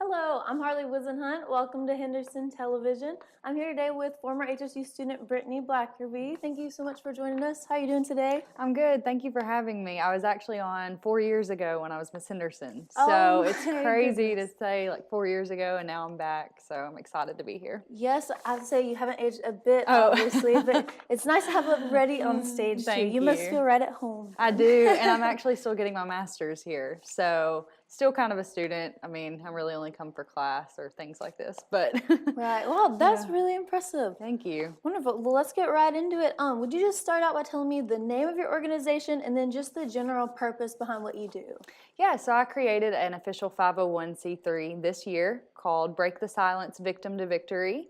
Hello, I'm Harley Wizenhunt. Welcome to Henderson Television. I'm here today with former HSU student Brittany Blackerby. Thank you so much for joining us. How are you doing today? I'm good. Thank you for having me. I was actually on 4 years ago when I was Miss Henderson. Oh So it's my crazy to goodness. say like 4 years ago and now I'm back. So I'm excited to be here. Yes, I'd say you haven't aged a bit, obviously, but Oh, it's nice to have it ready on stage too. thank You must you. feel right at home I then. do. And I'm actually still getting my master's here. So still kind of a student. I mean, I really only come for class or things like this, but Right. Well, that's yeah, really impressive. thank you. Wonderful. Well, let's get right into it. Would you just start out by telling me the name of your organization and then just the general purpose behind what you do? Yeah, so I created an official 501c3 this year called Break the Silence Victim to Victory.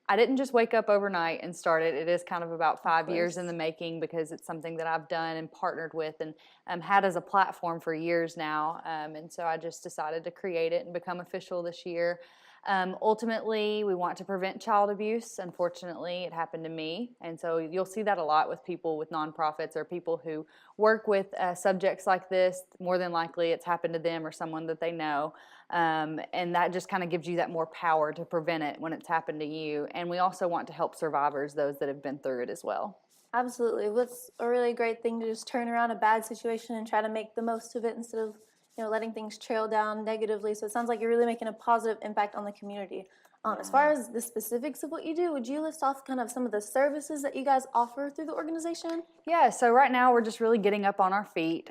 I didn't just wake up overnight and start it. It is kind of about Of 5 years in course. the making because it's something that I've done and partnered with and had as a platform for years now. And so I just decided to create it and become official this year. Ultimately, we want to prevent child abuse. Unfortunately, it happened to me. And so you'll see that a lot with people with nonprofits or people who work with subjects like this. More than likely, it's happened to them or someone that they know. And that just kind of gives you that more power to prevent it when it's happened to you. And we also want to help survivors, those that have been through it as well. Absolutely. What's a really great thing to just turn around a bad situation and try to make the most of it instead of, letting things trail down negatively. So it sounds like you're really making a positive impact on the community. As Yeah. far as the specifics of what you do, would you list off kind of some of the services that you guys offer through the organization? Yeah, so right now we're just really getting up on our feet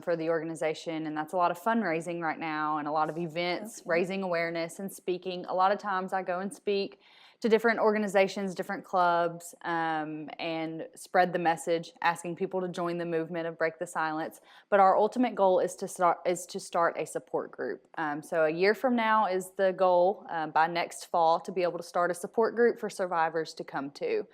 for the organization, and that's a lot of fundraising right now and a lot of events, Okay. raising awareness and speaking. A lot of times I go and speak to different organizations, different clubs, and spread the message, asking people to join the movement of Break the Silence. But our ultimate goal is to start a support group. So a year from now is the goal by next fall to be able to start a support group for survivors to come to.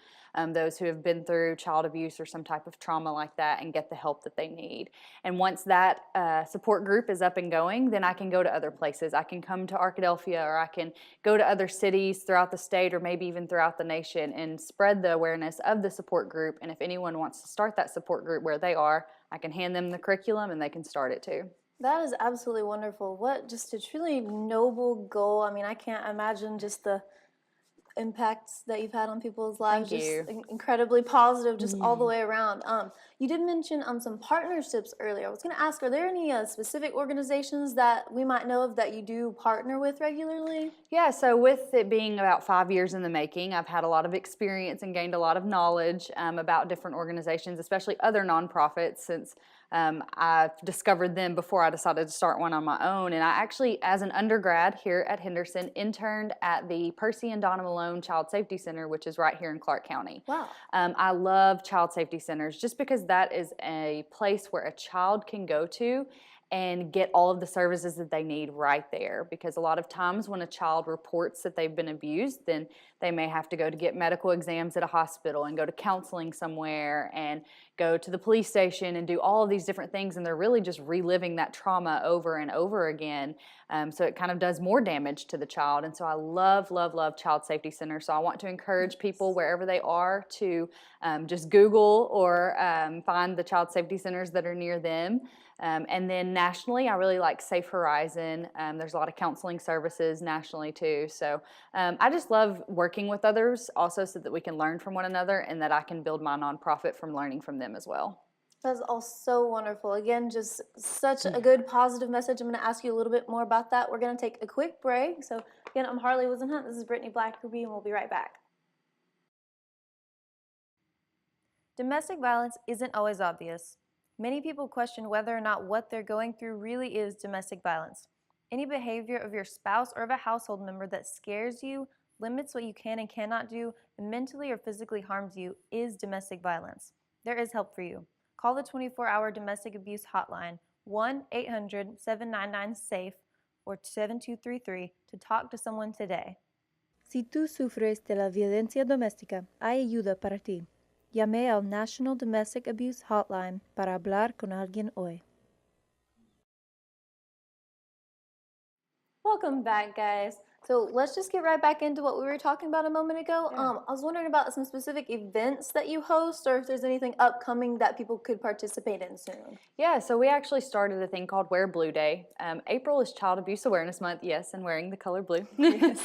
Those who have been through child abuse or some type of trauma like that and get the help that they need. And once that support group is up and going, then I can go to other places. I can come to Arkadelphia or I can go to other cities throughout the state or maybe even throughout the nation and spread the awareness of the support group. And if anyone wants to start that support group where they are, I can hand them the curriculum and they can start it too. That is absolutely wonderful. What just a truly noble goal. I mean, I can't imagine just the impacts that you've had on people's lives, Thank just you. incredibly positive, just all the Yeah. way around. You did mention some partnerships earlier. I was going to ask, are there any specific organizations that we might know of that you do partner with regularly? Yeah, so with it being about 5 years in the making, I've had a lot of experience and gained a lot of knowledge about different organizations, especially other nonprofits, since I discovered them before I decided to start one on my own. And I actually, as an undergrad here at Henderson, interned at the Percy and Donna Malone Child Safety Center, which is right here in Clark County. Wow. I love child safety centers just because that is a place where a child can go to and get all of the services that they need right there. Because a lot of times when a child reports that they've been abused, then they may have to go to get medical exams at a hospital and go to counseling somewhere and go to the police station and do all of these different things. And they're really just reliving that trauma over and over again. So it kind of does more damage to the child. And so I love, love, love child safety centers. So I want to encourage people wherever they are to just Google or find the child safety centers that are near them. And then nationally, I really like Safe Horizon. There's a lot of counseling services nationally too. So I just love working with others also so that we can learn from one another and that I can build my nonprofit from learning from them as well. That's all so wonderful. Again, just such a good positive message. I'm going to ask you a little bit more about that. We're going to take a quick break. So again, I'm Harley Wizenhunt. This is Brittany Blackerby, and we'll be right back. Domestic violence isn't always obvious. Many people question whether or not what they're going through really is domestic violence. Any behavior of your spouse or of a household member that scares you, limits what you can and cannot do, and mentally or physically harms you is domestic violence. There is help for you. Call the 24-hour domestic abuse hotline, 1-800-799-SAFE or 7233 to talk to someone today. Si tú sufres de la violencia doméstica, hay ayuda para ti. Llame al National Domestic Abuse Hotline para hablar con alguien hoy. Welcome back, guys. So let's just get right back into what we were talking about a moment ago. Yeah. I was wondering about some specific events that you host, or if there's anything upcoming that people could participate in soon. Yeah, so we actually started a thing called Wear Blue Day. April is Child Abuse Awareness Month, yes, and wearing the color blue. Yes.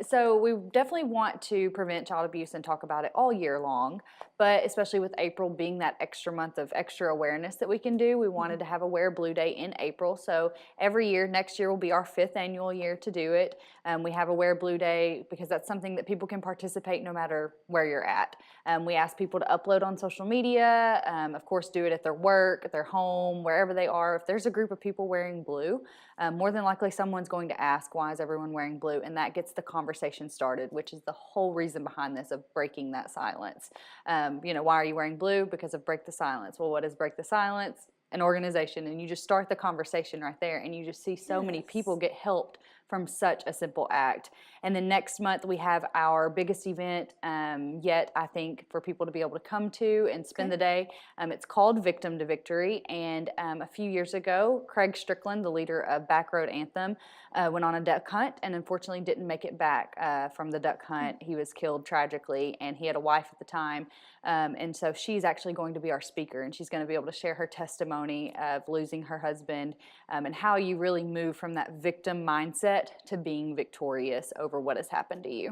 So we definitely want to prevent child abuse and talk about it all year long, but especially with April being that extra month of extra awareness that we can do, we wanted to have a Wear Blue Day in April. So every year, next year will be our 5th annual year to do it. We have a Wear Blue Day because that's something that people can participate no matter where you're at. We ask people to upload on social media, of course, do it at their work, at their home, wherever they are. If there's a group of people wearing blue, more than likely someone's going to ask, why is everyone wearing blue? And that gets the conversation started, which is the whole reason behind this of breaking that silence. Why are you wearing blue? Because of Break the Silence. Well, what is Break the Silence? An organization, and you just start the conversation right there, and you just see so many people get helped from such a simple act. And then next month we have our biggest event yet, I think, for people to be able to come to and spend the day. It's called Victim to Victory, and a few years ago, Craig Strickland, the leader of Backroad Anthem, went on a duck hunt and unfortunately didn't make it back from the duck hunt. He was killed tragically, and he had a wife at the time. And so she's actually going to be our speaker, and she's going to be able to share her testimony of losing her husband and how you really move from that victim mindset to being victorious over what has happened to you.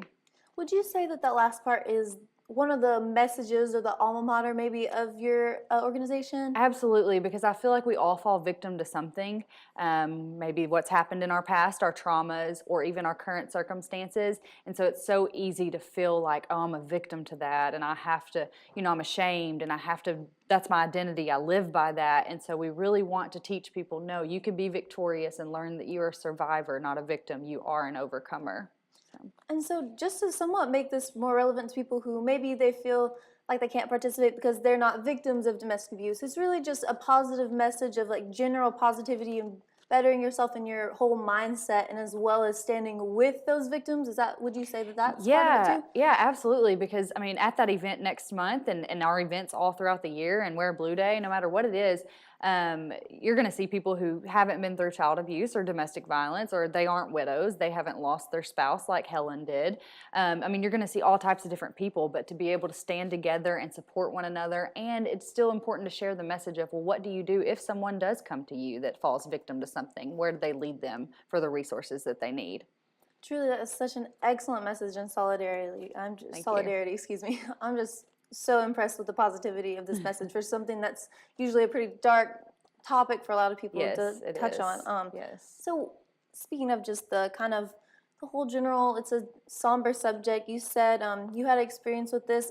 Would you say that that last part is one of the messages or the alma mater maybe of your organization? Absolutely, because I feel like we all fall victim to something, maybe what's happened in our past, our traumas, or even our current circumstances. And so it's so easy to feel like, oh, I'm a victim to that, and I have to, I'm ashamed, and I have to, that's my identity, I live by that. And so we really want to teach people, no, you can be victorious and learn that you're a survivor, not a victim. You are an overcomer. And so just to somewhat make this more relevant to people who maybe they feel like they can't participate because they're not victims of domestic abuse, it's really just a positive message of like general positivity and bettering yourself in your whole mindset, and as well as standing with those victims. Would you say that that's part of it too? Yeah, absolutely. Because I mean, at that event next month and our events all throughout the year and Wear Blue Day, no matter what it is, you're going to see people who haven't been through child abuse or domestic violence, or they aren't widows, they haven't lost their spouse like Helen did. I mean, you're going to see all types of different people, but to be able to stand together and support one another, and it's still important to share the message of, well, what do you do if someone does come to you that falls victim to something? Where do they lead them for the resources that they need? Truly, that is such an excellent message in solidarity. Excuse me. I'm just so impressed with the positivity of this message for something that's usually a pretty dark topic for a lot of people to touch on. Yes. So speaking of just the kind of the whole general, it's a somber subject. You said you had experience with this.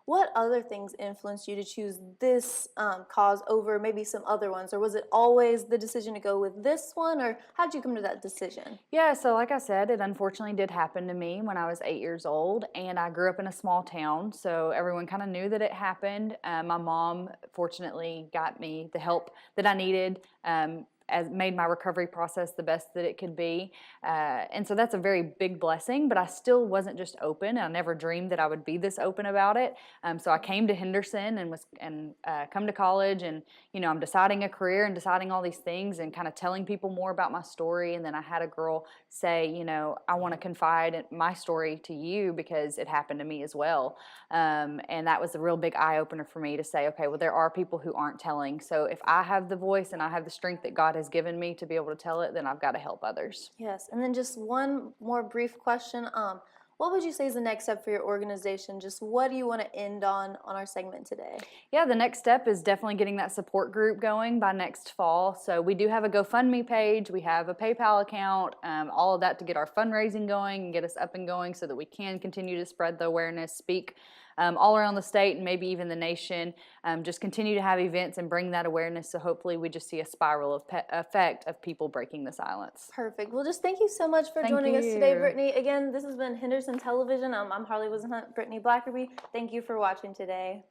What other things influenced you to choose this cause over maybe some other ones? Or was it always the decision to go with this one? Or how did you come to that decision? Yeah, so like I said, it unfortunately did happen to me when I was 8 years old, and I grew up in a small town, so everyone kind of knew that it happened. My mom fortunately got me the help that I needed, made my recovery process the best that it could be. And so that's a very big blessing, but I still wasn't just open. I never dreamed that I would be this open about it. So I came to Henderson and come to college, and I'm deciding a career and deciding all these things and kind of telling people more about my story. And then I had a girl say, I want to confide my story to you because it happened to me as well. And that was a real big eye opener for me to say, okay, well, there are people who aren't telling. So if I have the voice and I have the strength that God has given me to be able to tell it, then I've got to help others. Yes, and then just one more brief question. What would you say is the next step for your organization? Just what do you want to end on our segment today? Yeah, the next step is definitely getting that support group going by next fall. So we do have a GoFundMe page, we have a PayPal account, all of that to get our fundraising going and get us up and going so that we can continue to spread the awareness, speak all around the state and maybe even the nation. Just continue to have events and bring that awareness, so hopefully we just see a spiral of effect of people breaking the silence. Perfect. Well, just thank you so much for joining us today, Brittany. Again, this has been Henderson Television. I'm Harley Wisenhunt, Brittany Blackerby. Thank you for watching today.